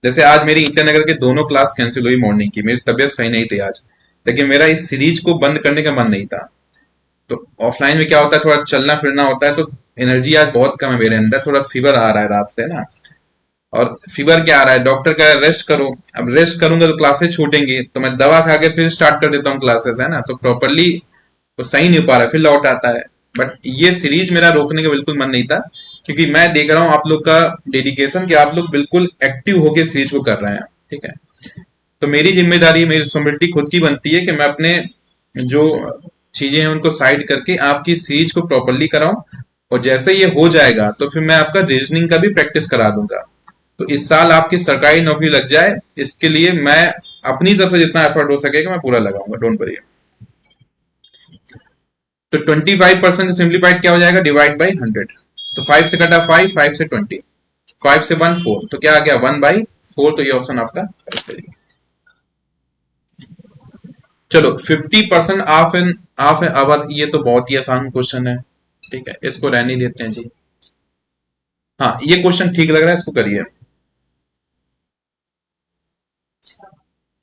जैसे आज मेरी ईटानगर के दोनों क्लास कैंसिल हुई मॉर्निंग की, मेरी तबीयत सही नहीं थी आज, लेकिन मेरा इस सीरीज को बंद करने का मन नहीं था। तो ऑफलाइन में क्या होता है, थोड़ा चलना फिरना होता है, तो एनर्जी आज बहुत कम है मेरे अंदर, थोड़ा फीवर आ रहा है रात से ना। और फीवर क्या आ रहा है, डॉक्टर कह रहा है रेस्ट करो। अब रेस्ट करूंगा तो क्लासेस छूटेंगी, तो मैं दवा खा के फिर स्टार्ट कर देता हूँ क्लासेस, है ना। तो प्रॉपरली वो सही नहीं हो पा रहा है, फिर लौट आता है। बट ये सीरीज मेरा रोकने का बिल्कुल मन नहीं था, क्योंकि मैं देख रहा हूँ आप लोग का डेडिकेशन कि आप लोग बिल्कुल एक्टिव होके सीरीज को कर रहे हैं, ठीक है। तो मेरी जिम्मेदारी, मेरी रिस्पॉन्सिबिलिटी खुद की बनती है कि मैं अपने जो चीजें हैं उनको साइड करके आपकी सीरीज को प्रॉपरली कराऊं। और जैसे ये हो जाएगा तो फिर मैं आपका रीजनिंग का भी प्रैक्टिस करा दूंगा। तो इस साल आपकी सरकारी नौकरी लग जाए, इसके लिए मैं अपनी तरफ से जितना एफर्ट हो सकेगा मैं पूरा लगाऊंगा, डोंट वरी। तो 25% सिंप्लीफाइड क्या हो जाएगा, डिवाइड बाई 100। तो 5 से कटा 5, 5 से 20, 5 से 1 4, तो क्या आ गया 1/4। तो ये ऑप्शन आपका करेक्ट है। चलो 50% of an of an hour, ये तो बहुत ही आसान क्वेश्चन है, ठीक है, इसको रहने देते हैं जी। हाँ ये क्वेश्चन ठीक लग रहा है, इसको करिए।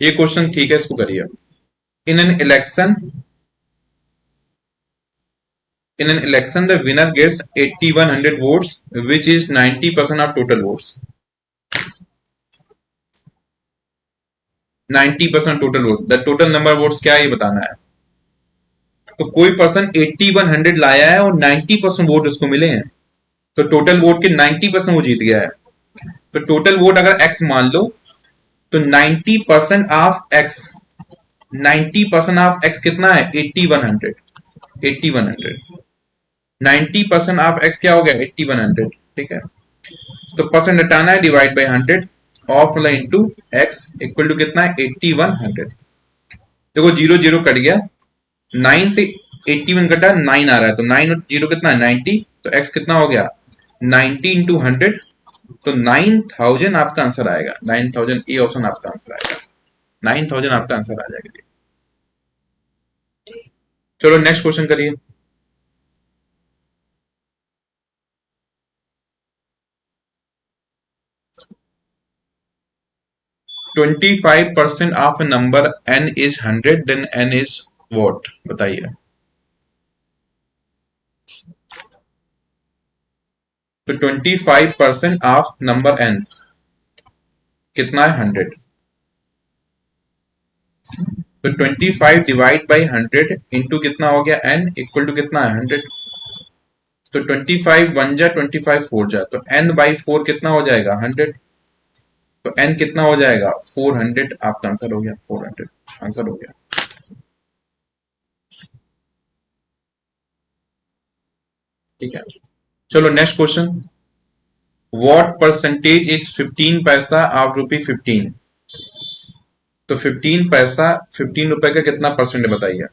ये क्वेश्चन ठीक है, इसको करिए। In an election, in an election the winner gets 8100 votes, which is 90% of total votes। 90% total vote, the total number votes क्या है ये बताना है। तो कोई पर्सन 8100 लाया है और 90% वोट उसको मिले हैं, तो टोटल वोट के 90% वो जीत गया है। तो टोटल वोट अगर एक्स मान लो, तो 90% ऑफ एक्स, 90% ऑफ एक्स कितना है 8100, 8100, 90% ऑफ एक्स क्या हो गया 8100, ठीक है। तो परसेंट हटाना है, डिवाइड बाई 100, ऑफ मतलब इंटू एक्स इक्वल टू कितना है 8100। देखो जीरो जीरो कट गया, 9 से 81 कटा 9 आ रहा है, तो 9 और जीरो कितना है 90, तो एक्स कितना हो गया 90 इंटू 100, तो 9000 आपका आंसर आएगा। 9000, ए ऑप्शन आपका आंसर आएगा, 9000 आपका आंसर आ जाएगा। चलो नेक्स्ट क्वेश्चन करिए। 25% of a number n is 100, then n is what, बताइए। तो 25% ऑफ नंबर n कितना है 100, तो 25 डिवाइड बाई 100 इंटू कितना हो गया n इक्वल टू कितना है 100। तो 25 1 जा 25 4 जा, तो n बाई 4 कितना हो जाएगा 100। तो n कितना हो जाएगा 400, आपका आंसर हो गया 400, आंसर हो गया। ठीक है, चलो next question. What percentage is 15 पैसा ऑफ ₹15। तो 15 पैसा 15 रुपए का कितना परसेंट बताइए।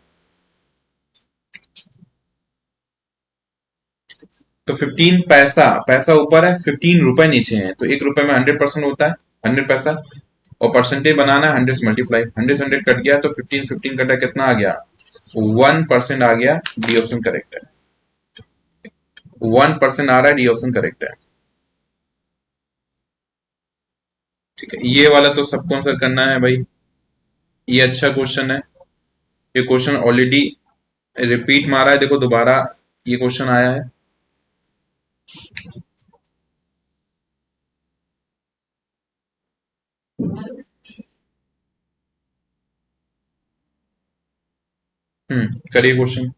तो 15 पैसा, पैसा ऊपर है 15 रुपए नीचे है, तो 1 रुपए में 100% होता है 100 पैसा, और परसेंटेज बनाना है 100 से मल्टीप्लाई, 100 से 100 कट गया, तो 15 15 कटा कितना आ गया 1% आ गया। डी ऑप्शन करेक्ट है, 1% आ रहा है, डी ऑप्शन करेक्ट है। ठीक है, ये वाला तो सबको आंसर करना है भाई, ये अच्छा क्वेश्चन है। ये क्वेश्चन ऑलरेडी रिपीट मारा है, देखो दोबारा ये क्वेश्चन आया है। करिए क्वेश्चन।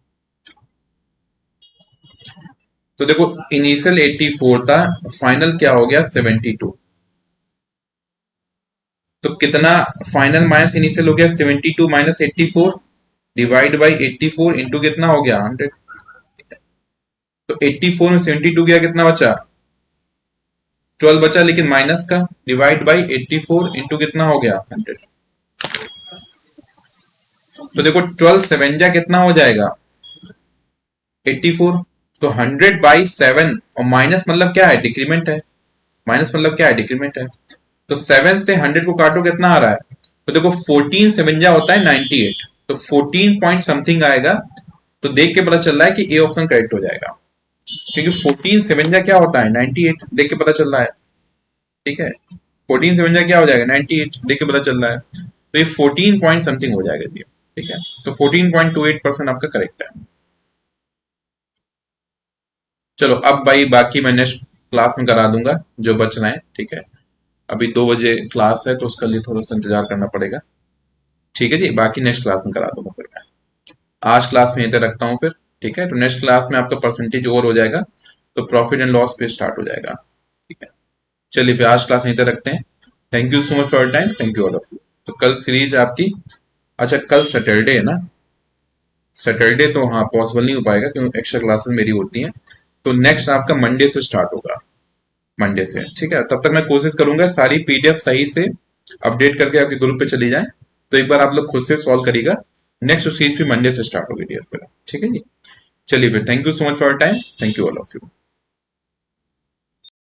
तो देखो इनिशियल 84 था, फाइनल क्या हो गया 72, तो कितना फाइनल माइनस इनिशियल हो गया 72 माइनस 84, डिवाइड बाई 84 इंटू कितना हो गया 100। तो 84 में 72 गया, कितना बचा 12 बचा, लेकिन माइनस का, डिवाइड बाई 84 इंटू कितना हो गया 100। तो देखो 12 7 जा कितना हो जाएगा 84, तो 100 बाई 7, और माइनस मतलब क्या है डिक्रीमेंट है, माइनस मतलब क्या है डिक्रीमेंट है। तो 7 से 100 को काटो कितना आ रहा है, तो देखो 14 7 जा होता है 98, तो 14 पॉइंट समथिंग आएगा। तो देख के पता चल रहा है कि ए ऑप्शन करेक्ट हो जाएगा, क्योंकि 14 7 जा क्या होता है 98, देख के पता चल रहा है। ठीक है, 14 7 जा क्या हो जाएगा 98, देख के पता चल रहा है, तो ये 14 पॉइंट समथिंग हो जाएगा जी। ठीक है, तो 14.28% आपका करेक्ट है। चलो अब भाई बाकी मैं नेक्स्ट क्लास में करा दूंगा जो बच रहे हैं, ठीक है। अभी 2 बजे क्लास है, तो उसके लिए थोड़ा सा इंतजार करना पड़ेगा। ठीक है जी, बाकी नेक्स्ट क्लास में करा दूंगा फिर मैं। आज क्लास में यहीं तक रखता हूँ फिर, ठीक है। तो नेक्स्ट क्लास में आपका परसेंटेज और हो जाएगा, तो प्रॉफिट एंड लॉस पे स्टार्ट हो जाएगा। ठीक है, चलिए फिर आज क्लास यहीं तक रखते हैं। Thank you so much for time, thank you all of you. तो कल सीरीज आपकी, अच्छा कल सैटरडे है ना, सैटरडे तो हाँ पॉसिबल नहीं हो पाएगा क्योंकि एक्स्ट्रा क्लासेस मेरी होती हैं। तो नेक्स्ट आपका मंडे से स्टार्ट होगा, मंडे से। ठीक है, तब तक मैं कोशिश करूंगा सारी पीडीएफ सही से अपडेट करके आपके ग्रुप पे चली जाए, तो एक बार आप लोग खुद से सॉल्व करिएगा। नेक्स्ट सीरीज फिर मंडे से स्टार्ट होगी डियर फिर, ठीक है जी। चलिए फिर, thank you so much for time, thank you all of you.